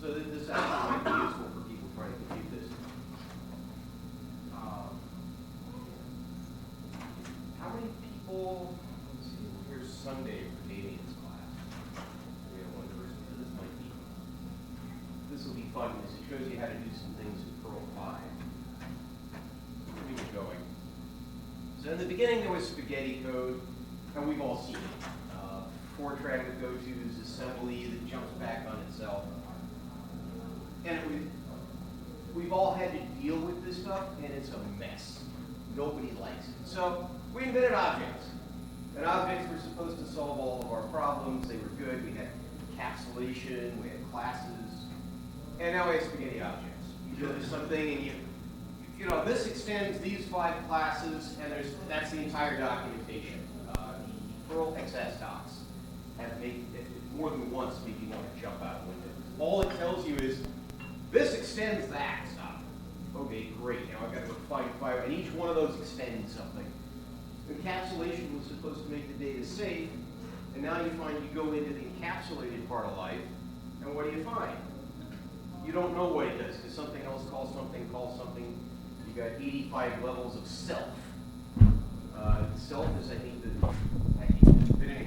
So this actually might be useful for people trying to compute this. How many people, let's see, here's Sunday for Damien's class. We have one person, so this might be, this will be fun because it shows you how to do some things in Perl 5. We get going. So in the beginning there was spaghetti code, and we've all seen it. 4-track with go-tos, assembly that jumps back on itself. And we've all had to deal with this stuff, and it's a mess. Nobody likes it. So we invented objects. And objects were supposed to solve all of our problems. They were good. We had encapsulation, we had classes, and now we have spaghetti objects. You build something, and you know, this extends these 5 classes, and that's the entire documentation. The Perl XS docs have made it more than once make you want to jump out of windows. All it tells you is, this extends that stuff. Okay, great, now I've got to go find 5, and each one of those extends something. Encapsulation was supposed to make the data safe, and now you find you go into the encapsulated part of life, and what do you find? You don't know what it does, because something else calls something. You got 85 levels of self. Self is, I think, but anyway.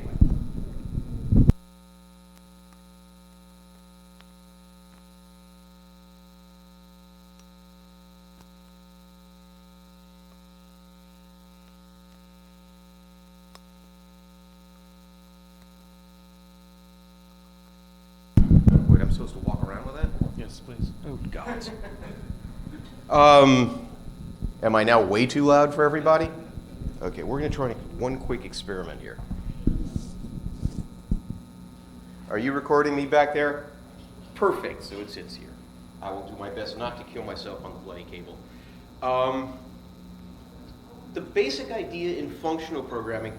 Wait, I'm supposed to walk around with that? Yes, please. Oh, God. Am I now way too loud for everybody? Okay, we're going to try one quick experiment here. Are you recording me back there? Perfect, so it sits here. I will do my best not to kill myself on the bloody cable. The basic idea in functional programming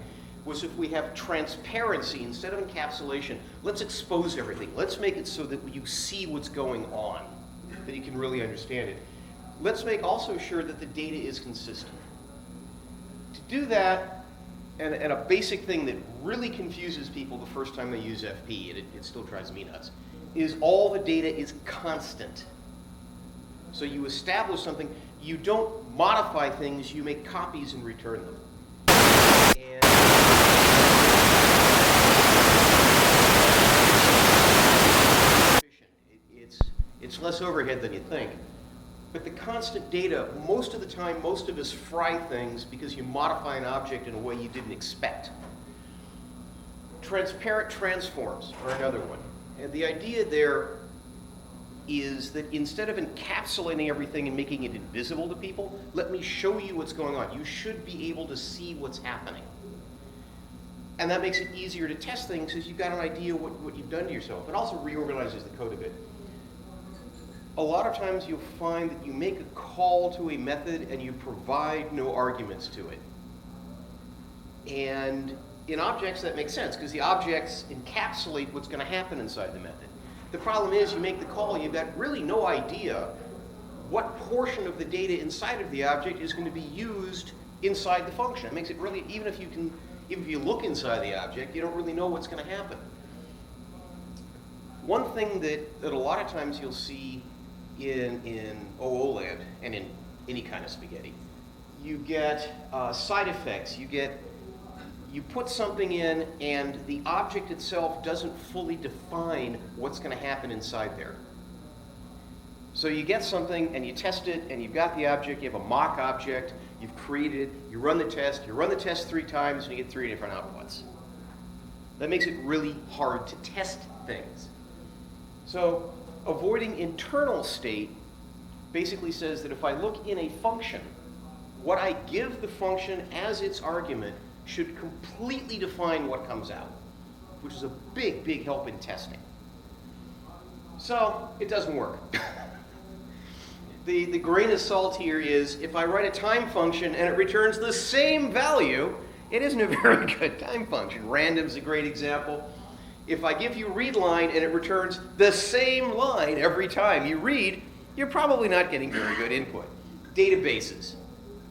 was if we have transparency instead of encapsulation, let's expose everything. Let's make it so that you see what's going on, that you can really understand it. Let's make also sure that the data is consistent. To do that, and a basic thing that really confuses people the first time they use FP, and it still drives me nuts, is all the data is constant. So you establish something, you don't modify things, you make copies and return them. It's less overhead than you think. But the constant data, most of the time, most of us fry things because you modify an object in a way you didn't expect. Transparent transforms are another one. And the idea there is that instead of encapsulating everything and making it invisible to people, let me show you what's going on. You should be able to see what's happening. And that makes it easier to test things because you've got an idea what you've done to yourself. It also reorganizes the code a bit. A lot of times you'll find that you make a call to a method and you provide no arguments to it. And in objects that makes sense because the objects encapsulate what's going to happen inside the method. The problem is you make the call, you've got really no idea what portion of the data inside of the object is going to be used inside the function. It makes it really, even if you look inside the object, you don't really know what's going to happen. One thing that a lot of times you'll see in OO land and in any kind of spaghetti, you get side effects. You put something in and the object itself doesn't fully define what's going to happen inside there. So you get something and you test it and you've got the object, you have a mock object, you've created it, you run the test 3 times and you get 3 different outputs. That makes it really hard to test things. So avoiding internal state basically says that if I look in a function, what I give the function as its argument should completely define what comes out, which is a big, big help in testing. So it doesn't work. The grain of salt here is if I write a time function and it returns the same value, it isn't a very good time function. Random's a great example. If I give you read line and it returns the same line every time you read, you're probably not getting very good input. Databases.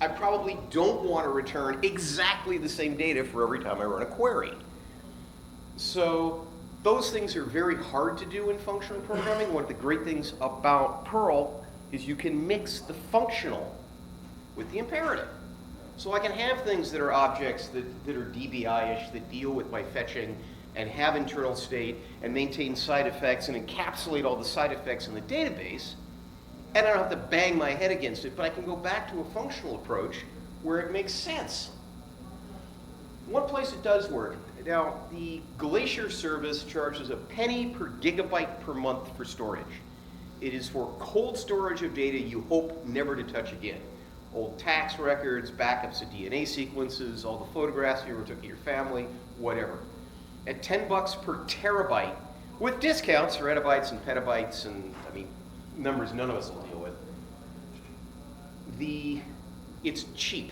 I probably don't want to return exactly the same data for every time I run a query. So Those things are very hard to do in functional programming. One of the great things about Perl is you can mix the functional with the imperative. So I can have things that are objects that are DBI-ish, that deal with my fetching and have internal state and maintain side effects and encapsulate all the side effects in the database, and I don't have to bang my head against it, but I can go back to a functional approach where it makes sense. One place it does work, now the Glacier service charges a penny per gigabyte per month for storage. It is for cold storage of data you hope never to touch again. Old tax records, backups of DNA sequences, all the photographs you ever took of your family, whatever. At $10 per terabyte, with discounts for exabytes and petabytes and, I mean, numbers none of us will deal with, it's cheap.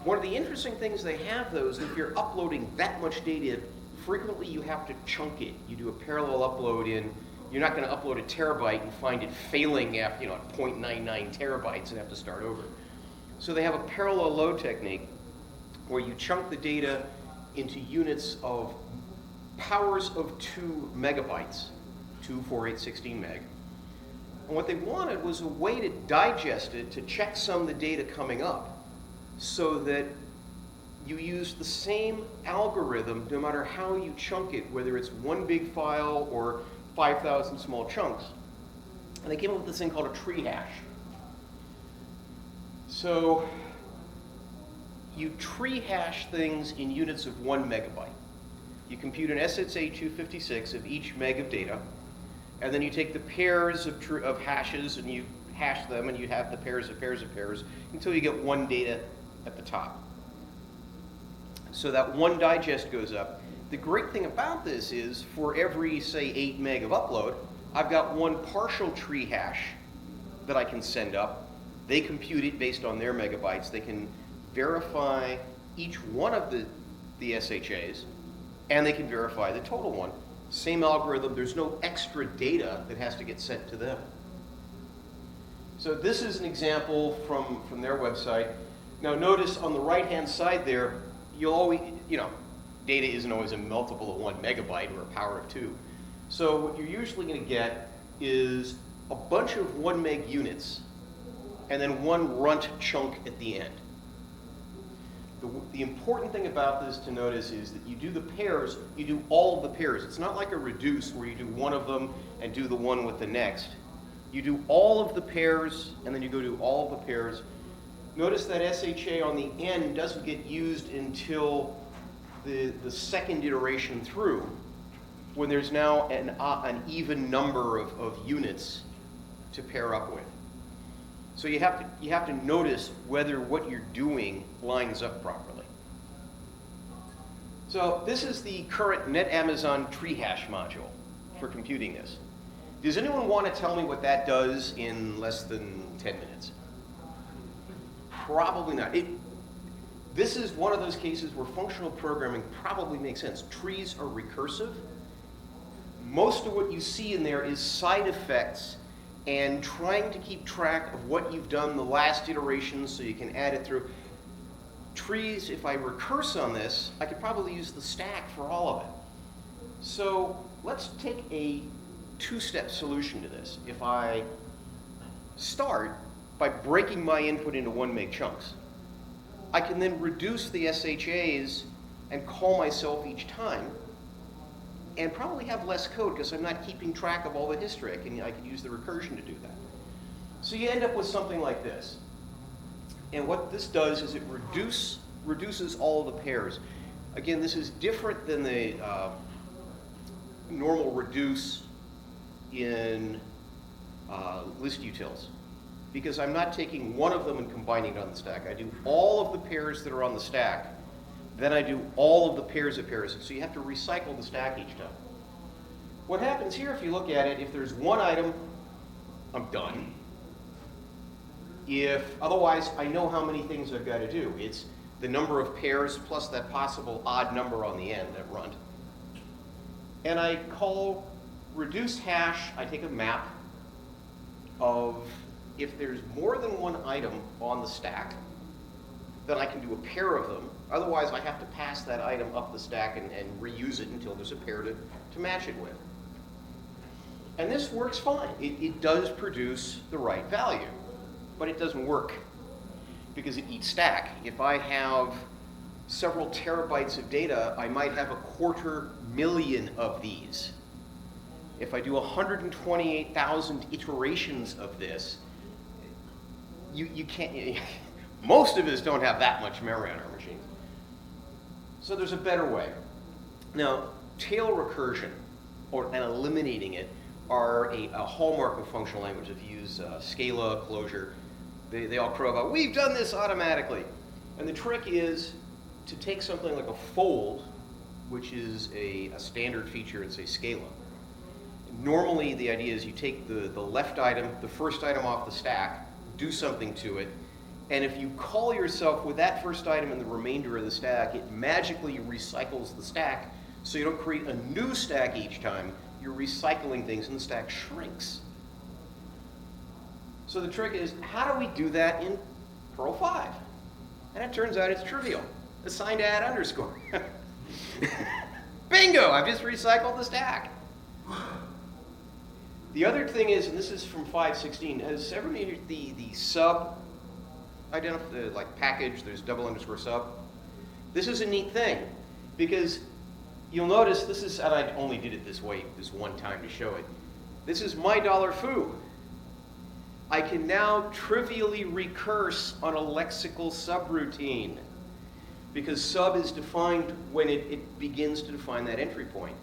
One of the interesting things they have, though, is that if you're uploading that much data, frequently you have to chunk it. You do a parallel upload in. You're not going to upload a terabyte and find it failing at 0.99 terabytes and have to start over. So they have a parallel load technique where you chunk the data into units of powers of 2 megabytes, 2, 4, 8, 16 meg. And what they wanted was a way to digest it, to check some of the data coming up, so that you use the same algorithm no matter how you chunk it, whether it's one big file or 5,000 small chunks. And they came up with this thing called a tree hash. So you tree hash things in units of 1 megabyte. You compute an SSA 256 of each meg of data, and then you take the pairs of hashes and you hash them, and you have the pairs of pairs of pairs until you get one data at the top. So that one digest goes up. The great thing about this is for every, say, 8 meg of upload, I've got one partial tree hash that I can send up. They compute it based on their megabytes. They can verify each one of the SHAs, and they can verify the total one. Same algorithm, there's no extra data that has to get sent to them. So this is an example from their website. Now notice on the right-hand side there, you'll always, data isn't always a multiple of 1 megabyte or a power of 2. So what you're usually going to get is a bunch of 1 meg units and then one runt chunk at the end. The important thing about this to notice is that you do the pairs, you do all of the pairs. It's not like a reduce where you do one of them and do the one with the next. You do all of the pairs and then you go do all of the pairs. Notice that SHA on the end doesn't get used until the second iteration through, when there's now an even number of units to pair up with. So you have to notice whether what you're doing lines up properly. So this is the current NetAmazon tree hash module for computing this. Does anyone want to tell me what that does in less than 10 minutes? Probably not. This is one of those cases where functional programming probably makes sense. Trees are recursive. Most of what you see in there is side effects and trying to keep track of what you've done the last iteration so you can add it through. Trees, if I recurse on this, I could probably use the stack for all of it. So let's take a 2-step solution to this. If I start by breaking my input into 1 meg chunks, I can then reduce the SHAs and call myself each time, and probably have less code because I'm not keeping track of all the history. I can use the recursion to do that. So you end up with something like this. And what this does is it reduces all of the pairs. Again, this is different than the normal reduce in list utils, because I'm not taking one of them and combining it on the stack. I do all of the pairs that are on the stack, then I do all of the pairs of pairs. So you have to recycle the stack each time. What happens here, if you look at it, if there's one item, I'm done. Otherwise, I know how many things I've got to do. It's the number of pairs plus that possible odd number on the end, that runt. And I call reduce hash, I take a map of if there's more than one item on the stack, then I can do a pair of them. Otherwise, I have to pass that item up the stack and reuse it until there's a pair to match it with. And this works fine. It does produce the right value, but it doesn't work because it eats stack. If I have several terabytes of data, I might have 250,000 of these. If I do 128,000 iterations of this, you can't, most of us don't have that much memory on our machines. So there's a better way. Now, tail recursion, and eliminating it, are a hallmark of functional language. If you use Scala, Closure, they all crow about, we've done this automatically. And the trick is to take something like a fold, which is a standard feature in, say, Scala. Normally, the idea is you take the left item, the first item off the stack, do something to it, and if you call yourself with that first item and the remainder of the stack, it magically recycles the stack, so you don't create a new stack each time. You're recycling things and the stack shrinks. So the trick is, how do we do that in Perl 5? And it turns out it's trivial. Assign to add underscore. Bingo, I've just recycled the stack. The other thing is, and this is from 5.16, has everybody the sub like package, there's double underscore sub. This is a neat thing because you'll notice this is, and I only did it this way this one time to show it. This is my $foo. I can now trivially recurse on a lexical subroutine because sub is defined when it begins to define that entry point.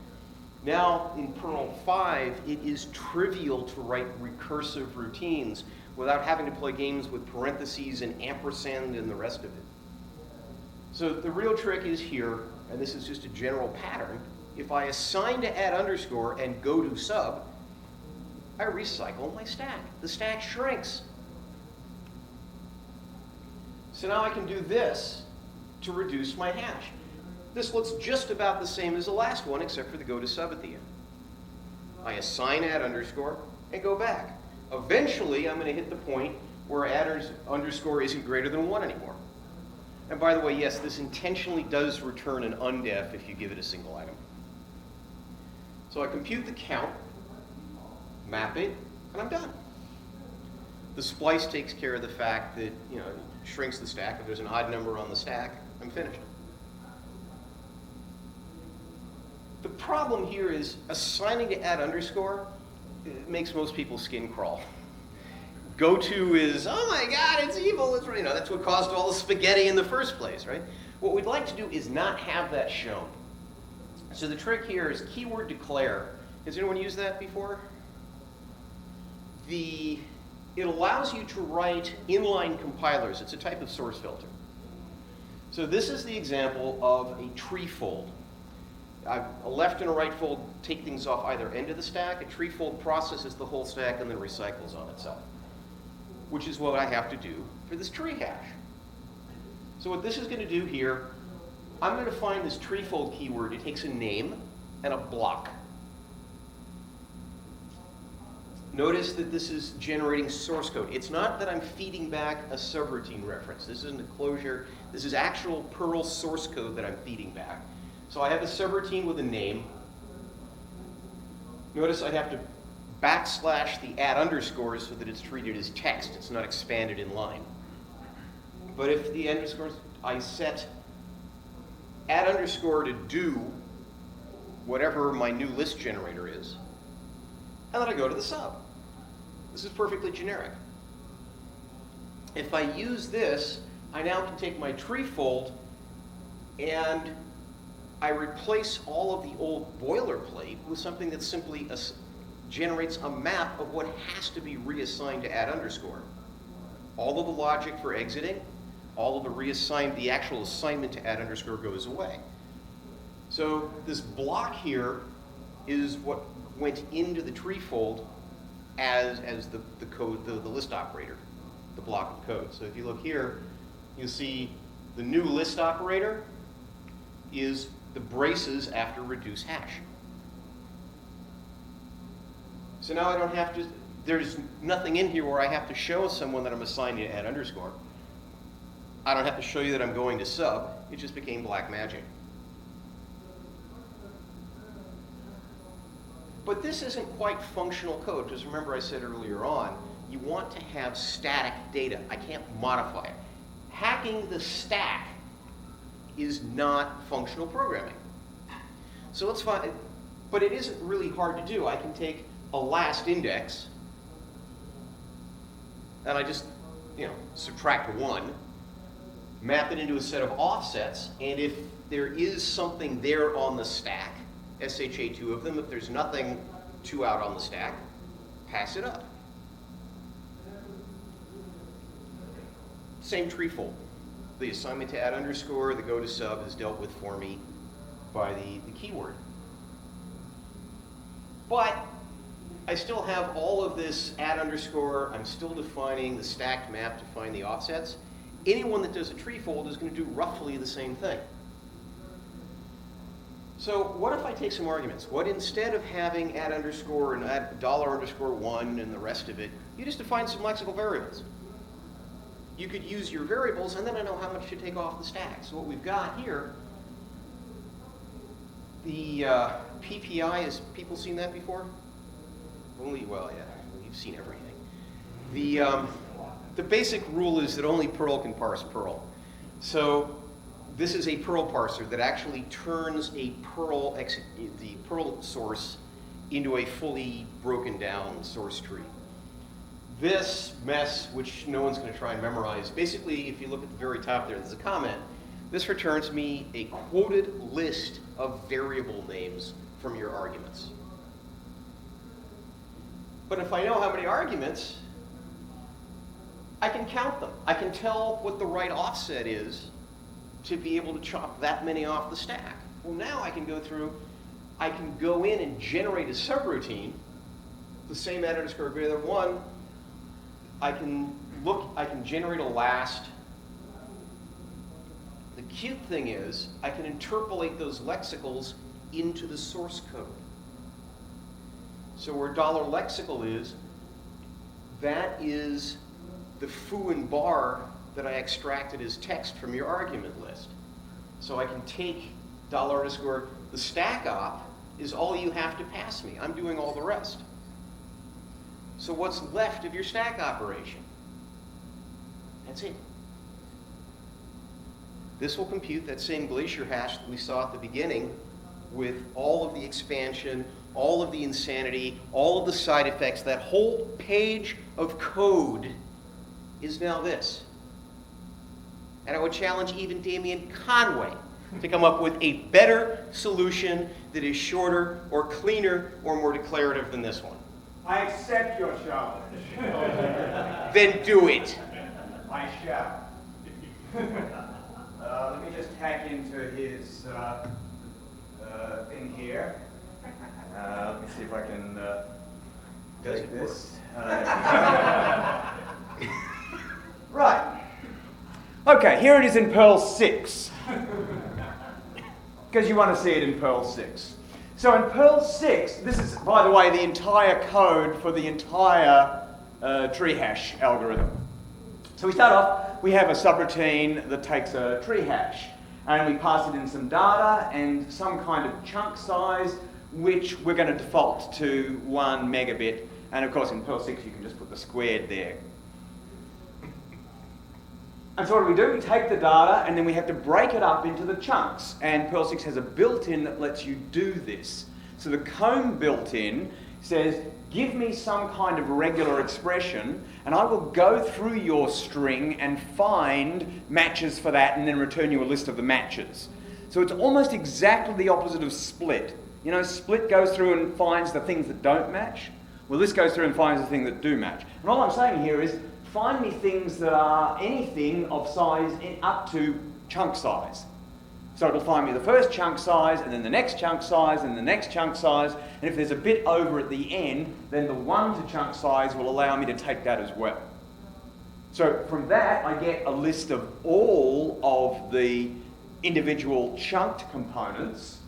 Now, in Perl 5, it is trivial to write recursive routines without having to play games with parentheses and ampersand and the rest of it. So the real trick is here, and this is just a general pattern. If I assign to add underscore and go to sub, I recycle my stack. The stack shrinks. So now I can do this to reduce my hash. This looks just about the same as the last one, except for the go to sub at the end. I assign add underscore and go back. Eventually, I'm going to hit the point where add underscore isn't greater than 1 anymore. And by the way, yes, this intentionally does return an undef if you give it a single item. So I compute the count, map it, and I'm done. The splice takes care of the fact that, it shrinks the stack. If there's an odd number on the stack, I'm finished. The problem here is assigning to add underscore, it makes most people's skin crawl. Go to is, oh my God, it's evil. It's, that's what caused all the spaghetti in the first place, right? What we'd like to do is not have that shown. So the trick here is keyword declare. Has anyone used that before? It allows you to write inline compilers. It's a type of source filter. So this is the example of a tree fold. A left and a right fold take things off either end of the stack. A tree fold processes the whole stack and then recycles on itself, which is what I have to do for this tree hash. So what this is going to do here, I'm going to find this tree fold keyword. It takes a name and a block. Notice that this is generating source code. It's not that I'm feeding back a subroutine reference. This isn't a closure. This is actual Perl source code that I'm feeding back. So I have a subroutine with a name. Notice I have to backslash the add underscores so that it's treated as text. It's not expanded in line. But if the underscores, I set add underscore to do whatever my new list generator is, and then I go to the sub. This is perfectly generic. If I use this, I now can take my tree fold and I replace all of the old boilerplate with something that simply generates a map of what has to be reassigned to add underscore. All of the logic for exiting, all of the actual assignment to add underscore goes away. So this block here is what went into the tree fold as the code, the list operator, the block of code. So if you look here, you'll see the new list operator is the braces after reduce hash. So now I don't have to, there's nothing in here where I have to show someone that I'm assigning to add underscore. I don't have to show you that I'm going to sub. It just became black magic. But this isn't quite functional code, because remember I said earlier on, you want to have static data. I can't modify it. Hacking the stack is not functional programming. So let's find, but it isn't really hard to do. I can take a last index, and I just, subtract 1, map it into a set of offsets, and if there is something there on the stack, SHA2 of them, if there's nothing 2 out on the stack, pass it up. Same treefold. The assignment to add underscore, the go to sub is dealt with for me by the keyword. But I still have all of this add underscore. I'm still defining the stacked map to find the offsets. Anyone that does a treefold is going to do roughly the same thing. So what if I take some arguments? What instead of having add underscore and add $_1 and the rest of it, you just define some lexical variables. You could use your variables, and then I know how much to take off the stack. So what we've got here, the PPI, has people seen that before? Well, yeah, you've seen everything. The basic rule is that only Perl can parse Perl. So this is a Perl parser that actually turns the Perl source into a fully broken down source tree. This mess, which no one's going to try and memorize, basically, if you look at the very top there's a comment. This returns me a quoted list of variable names from your arguments. But if I know how many arguments, I can count them. I can tell what the right offset is to be able to chop that many off the stack. Well, now I can go through, I can go in and generate a subroutine, the same add underscore greater than 1. I can generate a last. The cute thing is, I can interpolate those lexicals into the source code. So where $lexical is, that is the foo and bar that I extracted as text from your argument list. So I can take $_, the stack op is all you have to pass me. I'm doing all the rest. So what's left of your stack operation? That's it. This will compute that same Glacier hash that we saw at the beginning with all of the expansion, all of the insanity, all of the side effects. That whole page of code is now this. And I would challenge even Damian Conway to come up with a better solution that is shorter or cleaner or more declarative than this one. I accept your challenge. Then do it. I shall. Let me just hack into his thing here. Let me see if I can take this. Right. Okay, here it is in Perl 6. Because you want to see it in Perl 6. So in Perl 6, this is, by the way, the entire code for the entire tree hash algorithm. So we start off, we have a subroutine that takes a tree hash, and we pass it in some data and some kind of chunk size, which we're going to default to 1 megabit. And of course, in Perl 6, you can just put the squared there. And so what do? We take the data, and then we have to break it up into the chunks. And Perl 6 has a built-in that lets you do this. So the comb built-in says, give me some kind of regular expression, and I will go through your string and find matches for that, and then return you a list of the matches. So it's almost exactly the opposite of split. You know, split goes through and finds the things that don't match. Well, this goes through and finds the things that do match. And all I'm saying here is, find me things that are anything of size up to chunk size. So it'll find me the first chunk size, and then the next chunk size, and the next chunk size, and if there's a bit over at the end, then the 1 to chunk size will allow me to take that as well. So from that, I get a list of all of the individual chunked components,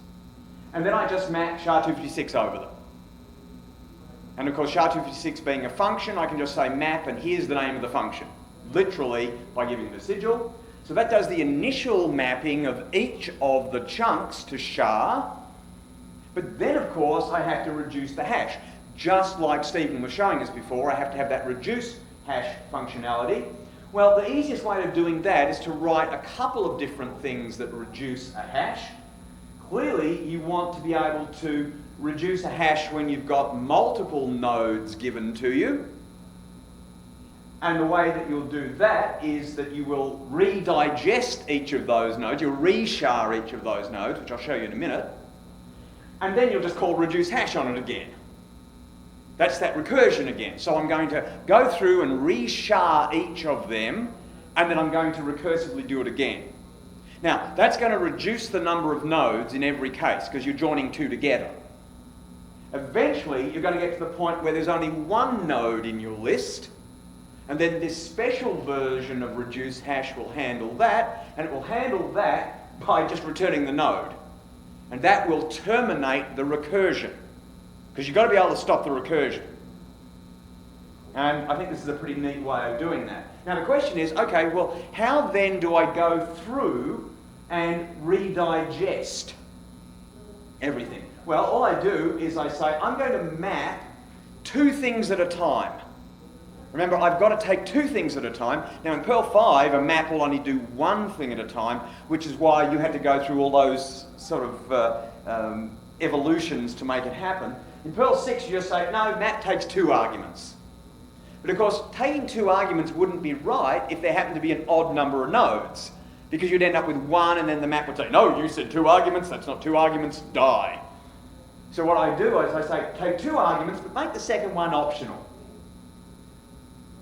and then I just map SHA-256 over them. And of course, SHA-256 being a function, I can just say map, and here's the name of the function. Literally, by giving the sigil. So that does the initial mapping of each of the chunks to char. But then, of course, I have to reduce the hash. Just like Stephen was showing us before, I have to have that reduce hash functionality. Well, the easiest way of doing that is to write a couple of different things that reduce a hash. Clearly, you want to be able to reduce a hash when you've got multiple nodes given to you. And the way that you'll do that is that you will redigest each of those nodes, you'll re-char each of those nodes, which I'll show you in a minute, and then you'll just call reduce hash on it again. That's that recursion again. So I'm going to go through and re-char each of them, and then I'm going to recursively do it again. Now, that's going to reduce the number of nodes in every case, because you're joining two together. Eventually, you're going to get to the point where there's only one node in your list, and then this special version of reduce hash will handle that, and it will handle that by just returning the node. And that will terminate the recursion, because you've got to be able to stop the recursion. And I think this is a pretty neat way of doing that. Now the question is, okay, well, how then do I go through and redigest everything? Well, all I do is I say, I'm going to map two things at a time. Remember, I've got to take two things at a time. Now in Perl 5, a map will only do one thing at a time, which is why you had to go through all those sort of evolutions to make it happen. In Perl 6, you just say, no, map takes two arguments. But of course, taking two arguments wouldn't be right if there happened to be an odd number of nodes, because you'd end up with one and then the map would say, no, you said two arguments, that's not two arguments, die. So what I do is I say, take two arguments, but make the second one optional.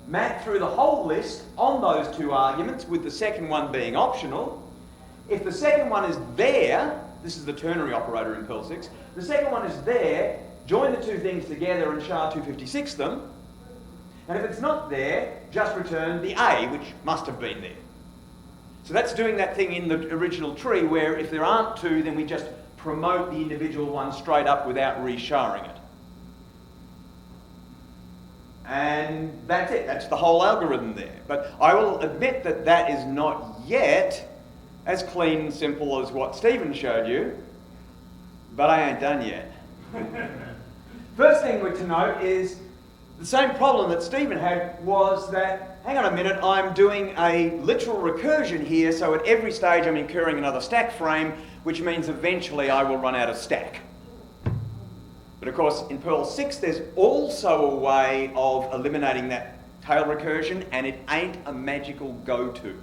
Map through the whole list on those two arguments, with the second one being optional. If the second one is there, this is the ternary operator in Perl 6, the second one is there, join the two things together and char 256 them. And if it's not there, just return the A, which must have been there. So that's doing that thing in the original tree where if there aren't two, then we just promote the individual one straight up without re-charing it. And that's it. That's the whole algorithm there. But I will admit that that is not yet as clean and simple as what Stephen showed you, but I ain't done yet. First thing to note is the same problem that Stephen had was that, hang on a minute, I'm doing a literal recursion here, so at every stage I'm incurring another stack frame, which means eventually I will run out of stack. But of course, in Perl 6, there's also a way of eliminating that tail recursion, and it ain't a magical go-to.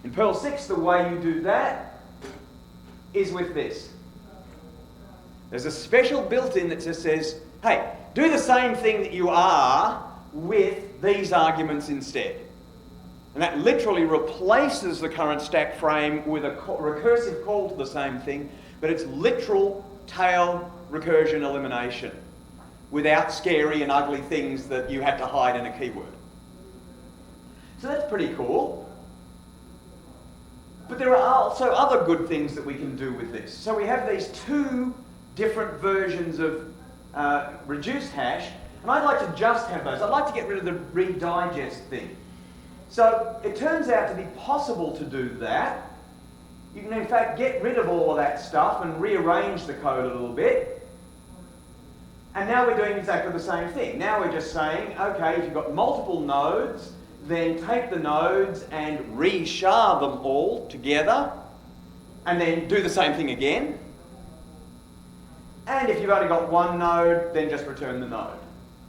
In Perl 6, the way you do that is with this. There's a special built-in that just says, hey, do the same thing that you are with these arguments instead. And that literally replaces the current stack frame with a recursive call to the same thing, but it's literal tail recursion elimination without scary and ugly things that you had to hide in a keyword. So that's pretty cool. But there are also other good things that we can do with this. So we have these two different versions of reduced hash, and I'd like to just have those. I'd like to get rid of the redigest thing. So it turns out to be possible to do that. You can in fact get rid of all of that stuff and rearrange the code a little bit. And now we're doing exactly the same thing. Now we're just saying, okay, if you've got multiple nodes, then take the nodes and re-char them all together, and then do the same thing again. And if you've only got one node, then just return the node.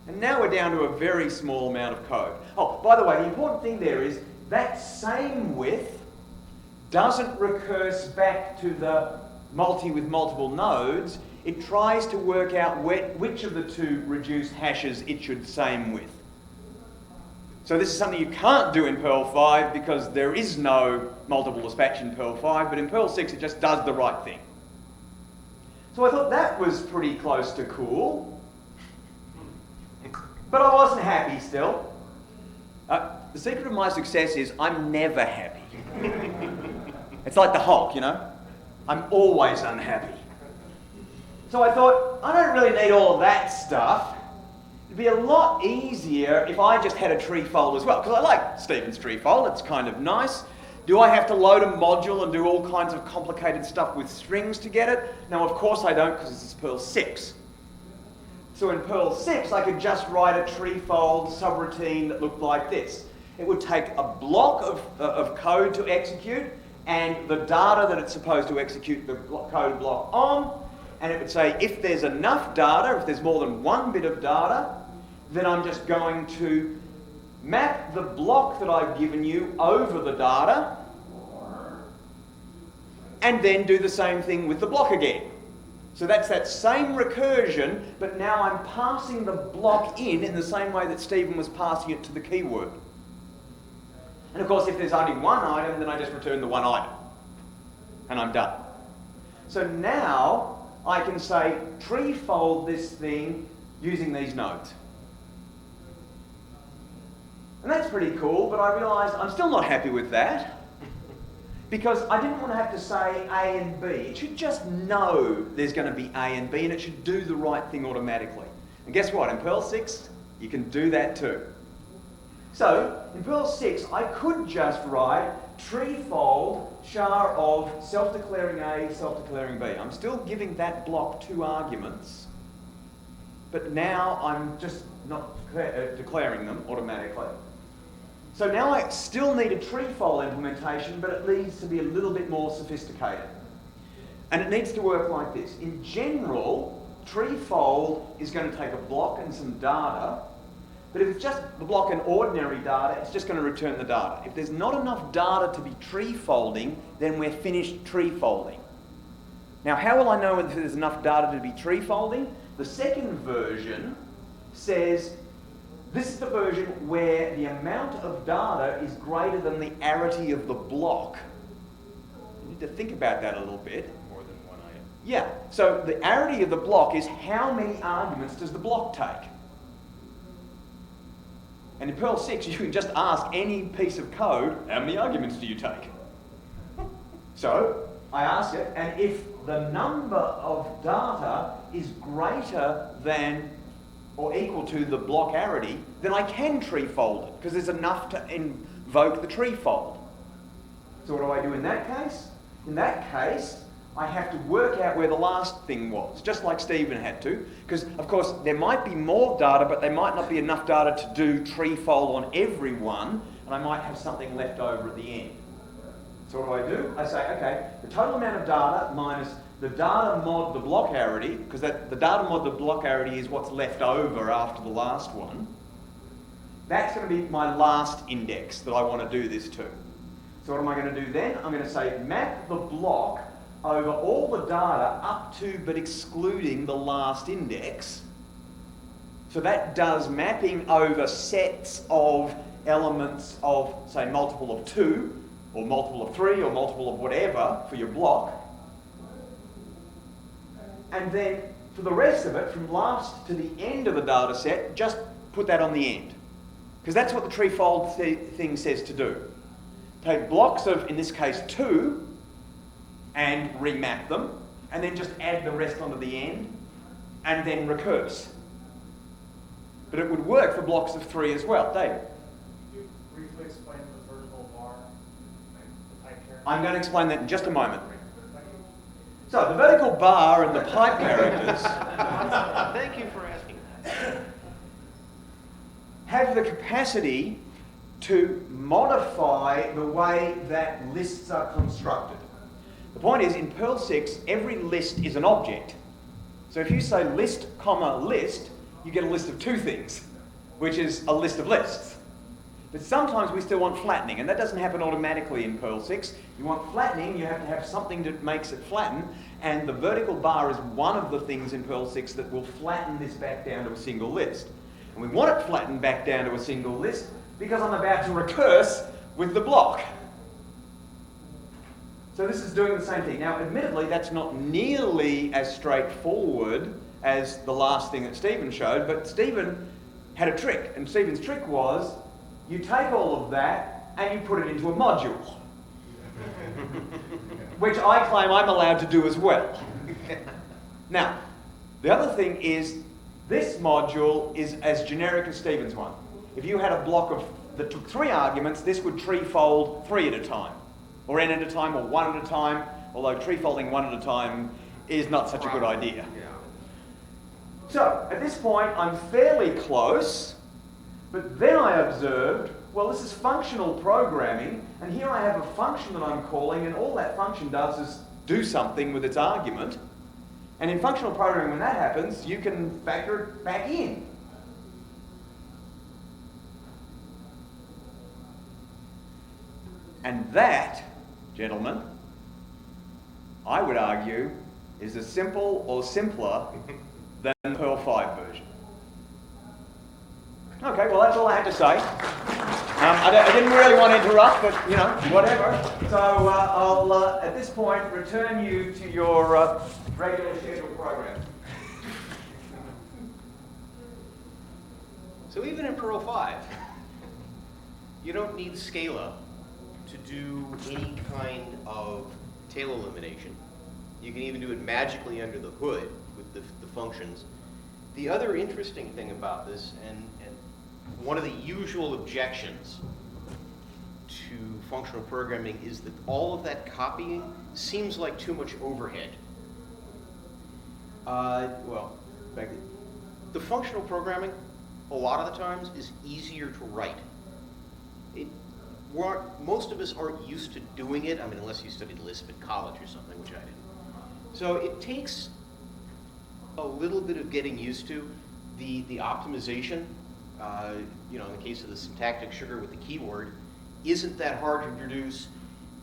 And now we're down to a very small amount of code. Oh, by the way, the important thing there is that same width doesn't recurse back to the multi with multiple nodes. It tries to work out which of the two reduced hashes it should same with. So this is something you can't do in Perl 5 because there is no multiple dispatch in Perl 5, but in Perl 6 it just does the right thing. So I thought that was pretty close to cool. But I wasn't happy still. The secret of my success is I'm never happy. It's like the Hulk, you know? I'm always unhappy. So I thought, I don't really need all of that stuff. It'd be a lot easier if I just had a treefold as well, because I like Stephen's treefold, it's kind of nice. Do I have to load a module and do all kinds of complicated stuff with strings to get it? No, of course I don't, because this is Perl 6. So in Perl 6, I could just write a treefold subroutine that looked like this. It would take a block of code to execute, and the data that it's supposed to execute the code block on, and it would say if there's enough data, if there's more than one bit of data, then I'm just going to map the block that I've given you over the data, and then do the same thing with the block again. So that's that same recursion, but now I'm passing the block in the same way that Stephen was passing it to the keyword. And of course, if there's only one item, then I just return the one item, and I'm done. So now I can say treefold this thing using these nodes. And that's pretty cool, but I realised I'm still not happy with that because I didn't want to have to say A and B. It should just know there's going to be A and B, and it should do the right thing automatically. And guess what? In Perl 6, you can do that too. So, in Perl 6, I could just write treefold char of self-declaring A, self-declaring B. I'm still giving that block 2 arguments, but now I'm just not declaring them automatically. So now I still need a treefold implementation, but it needs to be a little bit more sophisticated. And it needs to work like this. In general, treefold is going to take a block and some data, but if it's just the block and ordinary data, it's just going to return the data. If there's not enough data to be treefolding, then we're finished treefolding. Now, how will I know if there's enough data to be treefolding? The second version says, this is the version where the amount of data is greater than the arity of the block. You need to think about that a little bit. More than one item. Yeah, so the arity of the block is how many arguments does the block take? And in Perl 6, you can just ask any piece of code, how many arguments do you take? So I ask it, and if the number of data is greater than or equal to the block arity, then I can treefold it, because there's enough to invoke the treefold. So what do I do in that case? In that case, I have to work out where the last thing was, just like Stephen had to, because of course there might be more data, but there might not be enough data to do treefold on every one, and I might have something left over at the end. So what do? I say, okay, the total amount of data minus the data mod the block arity, because the data mod the block arity is what's left over after the last one. That's going to be my last index that I want to do this to. So what am I going to do then? I'm going to say map the block over all the data up to but excluding the last index. So that does mapping over sets of elements of, say, multiple of 2, or multiple of 3, or multiple of whatever for your block. And then for the rest of it, from last to the end of the data set, just put that on the end. Because that's what the treefold thing says to do. Take blocks of, in this case, 2, and remap them, and then just add the rest onto the end, and then recurse. But it would work for blocks of 3 as well. David? Could you briefly explain the vertical bar, the pipe character? I'm going to explain that in just a moment. So the vertical bar and the pipe characters Thank you for asking that. have the capacity to modify the way that lists are constructed. The point is, in Perl 6, every list is an object. So if you say list, comma, list, you get a list of 2 things, which is a list of lists. But sometimes we still want flattening, and that doesn't happen automatically in Perl 6. You want flattening, you have to have something that makes it flatten, and the vertical bar is one of the things in Perl 6 that will flatten this back down to a single list. And we want it flattened back down to a single list because I'm about to recurse with the block. So this is doing the same thing. Now, admittedly, that's not nearly as straightforward as the last thing that Stephen showed, but Stephen had a trick, and Stephen's trick was you take all of that and you put it into a module, which I claim I'm allowed to do as well. Now, the other thing is This module is as generic as Stephen's one. If you had a block that took 3 arguments, this would tree fold 3 at a time, or n at a time, or 1 at a time, although tree folding 1 at a time is not such a good idea. Yeah. So, at this point, I'm fairly close, but then I observed, well, this is functional programming, and here I have a function that I'm calling, and all that function does is do something with its argument. And in functional programming, when that happens, you can factor it back in. And that, gentlemen, I would argue, is as simple or simpler than the Perl 5 version. Okay, well, that's all I had to say. I didn't really want to interrupt, but, you know, whatever. So I'll, at this point, return you to your regular scheduled program. So even in Perl 5, you don't need Scala to do any kind of tail elimination. You can even do it magically under the hood with the functions. The other interesting thing about this, and one of the usual objections to functional programming, is that all of that copying seems like too much overhead. The functional programming, a lot of the times, is easier to write. Most of us aren't used to doing it, I mean, unless you studied Lisp at college or something, which I didn't. So it takes a little bit of getting used to. The optimization, you know, in the case of the syntactic sugar with the keyword, isn't that hard to introduce.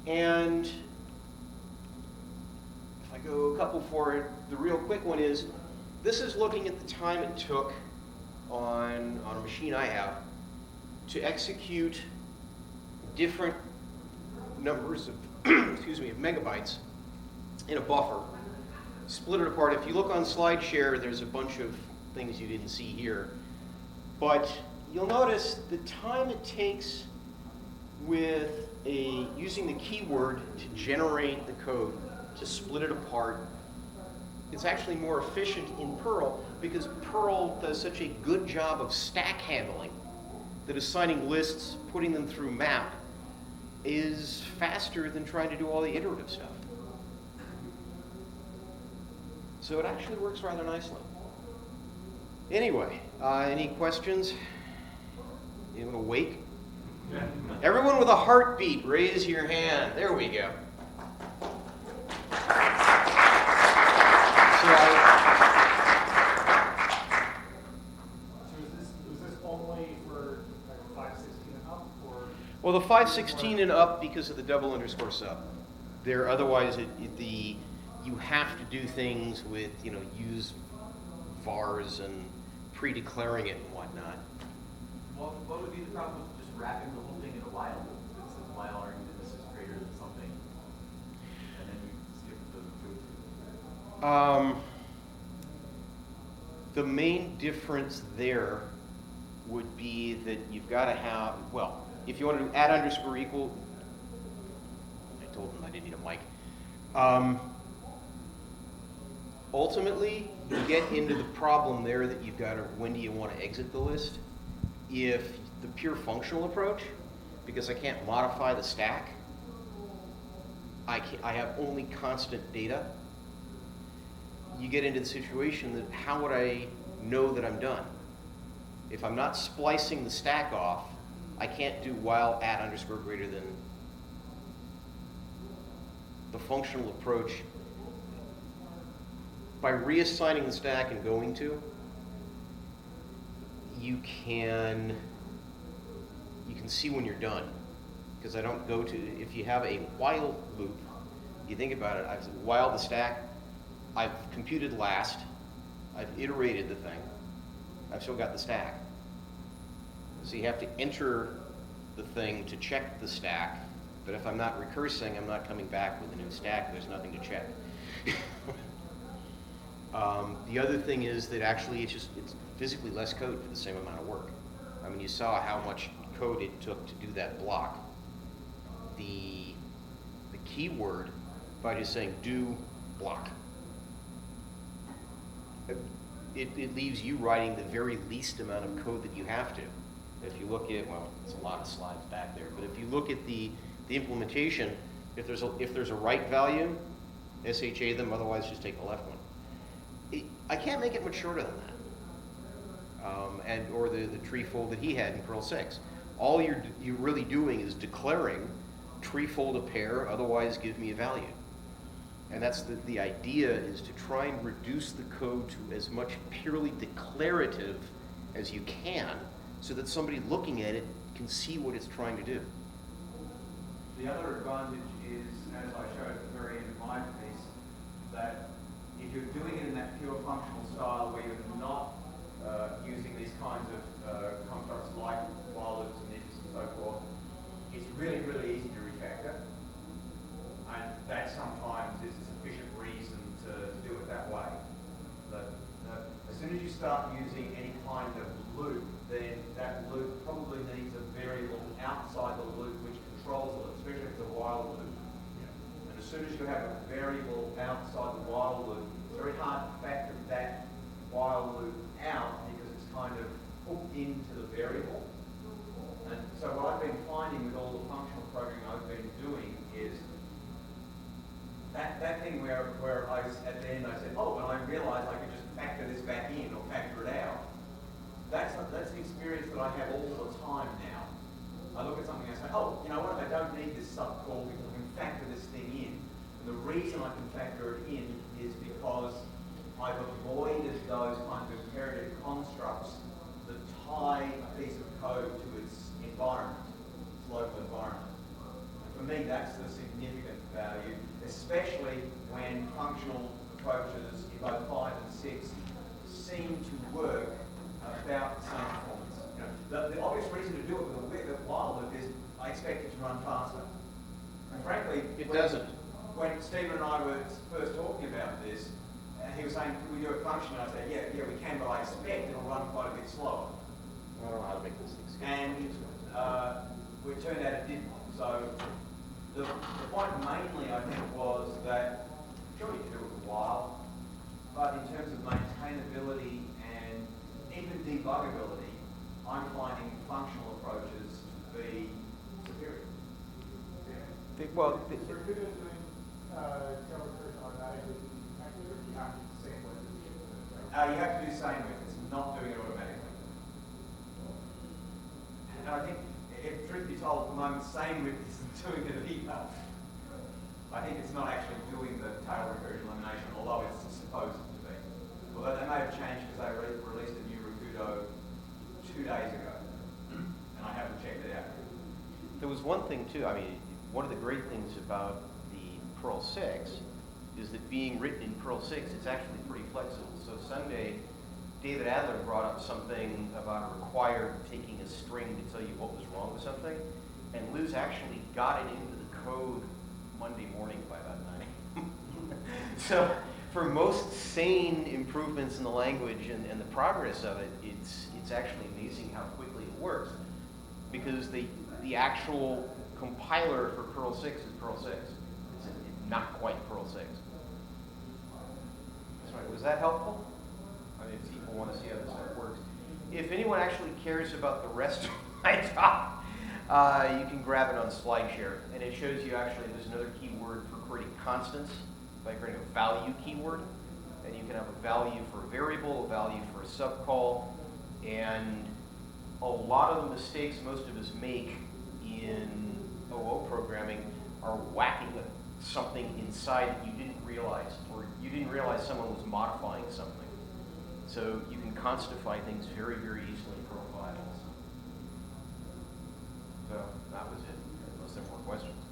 And if I go a couple for it, the real quick one is, this is looking at the time it took on a machine I have to execute different numbers of, excuse me, of megabytes in a buffer, split it apart. If you look on SlideShare, there's a bunch of things you didn't see here. But you'll notice the time it takes with using the keyword to generate the code, to split it apart, it's actually more efficient in Perl because Perl does such a good job of stack handling that assigning lists, putting them through map, is faster than trying to do all the iterative stuff. So it actually works rather nicely. Anyway, any questions? Anyone awake? Yeah. Everyone with a heartbeat, raise your hand. There we go. So is this only for like 516 and up, or? Well, the 516 and up because of the double underscore sub. There, otherwise, you have to do things with, you know, use vars and pre-declaring it and whatnot. Well, what would be the problem with just wrapping the whole thing in a while loop that says while argument this is greater than something, and then you skip the proof? The main difference there would be that you've got to have, well, if you want to do add underscore equal, I told them I didn't need a mic. Ultimately, you get into the problem there that you've got to, when do you want to exit the list? If the pure functional approach, because I can't modify the stack, I have only constant data, you get into the situation that how would I know that I'm done? If I'm not splicing the stack off, I can't do while add underscore greater than. The functional approach, by reassigning the stack and going to, you can see when you're done. Because I don't go to, if you have a while loop, you think about it, I've while the stack, I've computed last, I've iterated the thing, I've still got the stack. So you have to enter the thing to check the stack, but if I'm not recursing, I'm not coming back with a new stack, there's nothing to check. The other thing is that actually it's physically less code for the same amount of work. I mean, you saw how much code it took to do that block. The keyword, by just saying do block, it leaves you writing the very least amount of code that you have to. If you look at, well, it's a lot of slides back there, but if you look at the implementation, if there's a right value, SHA them, otherwise just take the left one. I can't make it much shorter than that. Or the tree fold that he had in Perl 6. All you're really doing is declaring tree fold a pair, otherwise give me a value. And that's the idea, is to try and reduce the code to as much purely declarative as you can, so that somebody looking at it can see what it's trying to do. The other advantage is, as I showed at the very end of my piece, that if you're doing it in that pure functional style where you're not using these kinds of constructs like while loops and ifs and so forth, it's really, really easy to refactor. And that sometimes is a sufficient reason to do it that way. But as soon as you start using any kind of loop, then that loop probably needs a variable outside the loop which controls the loop, especially if it's a while loop. And as soon as you have a variable outside the while loop, it's very hard to factor that while loop out because it's kind of hooked into the variable. And so what I've been finding with all the functional programming I've been doing is that thing where at the end I said, oh, and I realized I could just factor this back in or factor it out. That's the experience that I have all the time now. I look at something and I say, oh, you know what, I don't need this subcall because I can factor this thing in. And the reason I can factor it in is because I've avoided those kinds of imperative constructs that tie a piece of code to its environment, its local environment. And for me, that's the significant value, especially when functional approaches in both 5 and 6 seem to work about the same performance. You know, the obvious reason to do it with a while loop is I expect it to run faster. And frankly, It doesn't. When Stephen and I were first talking about this, he was saying, can we do a function? And I said, yeah, we can, but I expect it'll run quite a bit slower. I don't know how to make this thing scale. And it turned out it didn't. So the point mainly, I think, was that sure you can do it for a while, but in terms of maintainability and even debuggability, I'm finding functional approaches to be superior. Well, So you're doing Java recursion automatically, you have to do the same way. You have to do the same with it. It's not doing it automatically. And I think, if truth be told, at the moment, same with isn't doing it either. I think it's not actually doing the tail recursion elimination, although it's supposed to be. Although they may have changed because they released a new Recursion 2 days ago, and I haven't checked it out. There was one thing too, I mean, one of the great things about the Perl 6 is that being written in Perl 6, it's actually pretty flexible. So Sunday, David Adler brought up something about required taking a string to tell you what was wrong with something, and Liz actually got it into the code Monday morning by about 9 a.m. So for most sane improvements in the language and the progress of it, it's actually amazing how quickly it works, because the actual compiler for Perl 6 is Perl 6. It's not quite Perl 6. Sorry, was that helpful? I mean, if people want to see how this stuff works. If anyone actually cares about the rest of my talk, you can grab it on SlideShare, and it shows you actually there's another keyword for creating constants by creating a value keyword, and you can have a value for a variable, a value for a subcall, and a lot of the mistakes most of us make in OO programming are whacking something inside that you didn't realize, or you didn't realize someone was modifying something. So you can constify things very, very easily in Perl files. So that was it, unless there are more questions.